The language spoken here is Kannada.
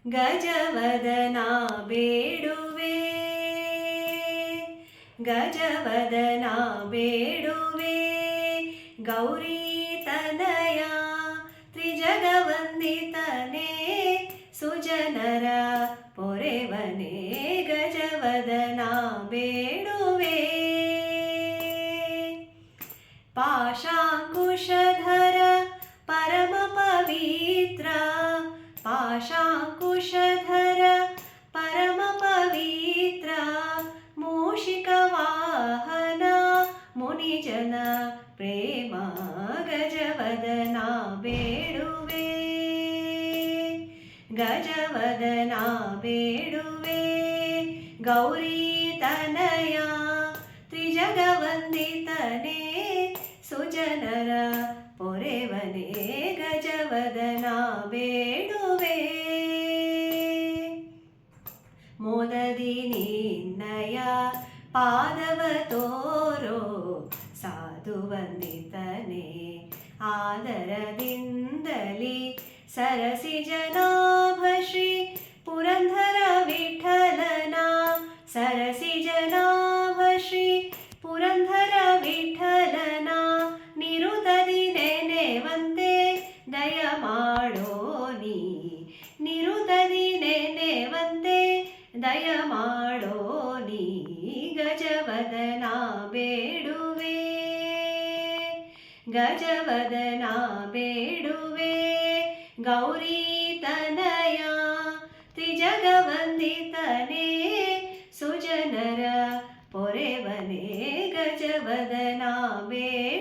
ಗಜವದನಾ ಬೇಡುವೆ ಗಜವದನಾ ಬೇಡುವೆ ಗೌರಿ ತನಯ ತ್ರಿಜಗವಂದಿತನೇ ಸುಜನರ ಪೊರೆವನೇ ಗಜವದನಾ ಬೇಡುವೆ ಪಾಶಾಂಕುಶಧರ ಪರಮ ಪವಿತ್ರ ಪಾಶಾಂಕುಶಧರ ಪರಮ ಪವಿತ್ರ ಮೂಷಿಕವಾಹನ ಮುನಿಜನ ಪ್ರೇಮ ಗಜವದನಾ ಬೇಡುವೆ ಗಜವದನಾ ಬೇಡುವೆ ಗೌರಿ ತನಯ ತ್ರಿಜಗವಂದಿತನೇ ಸುಜನರ ಪೊರೆವನೇ ಗಜವದನಾ ಬೇಡುವೆ ಮೋದದಿ ನಿನ್ನಯ ಪಾದವ ತೋರೋ ಸಾಧು ವಂದಿತನೇ ಆದರದಿಂದಲಿ ಸರಸಿ ಜನಾಭ ಶ್ರೀ ಪುರಂದರ ವಿಠಲನ ಸರಸಿ ಜನಾಭ ಶ್ರೀ ಪುರಂದರ ವಿಠಲನ ನಿರುತದಿ ನೆನೆವಂತೆ ದಯ ಮಾಡೋ ನೀ ನಿರುತದಿ ನೆನೆವಂತೆ ದಯ ಮಾಡೋ ನೀ ಗಜವದನಾ ಬೇಡುವೆ ಗಜವದನಾ ಬೇಡುವೆ ಗೌರಿ ತನಯ ತ್ರಿಜಗವಂದಿತನೇ ಸುಜನರ ಪೊರೆವನೇ ಗಜವದನಾ ಬೇಡುವೆ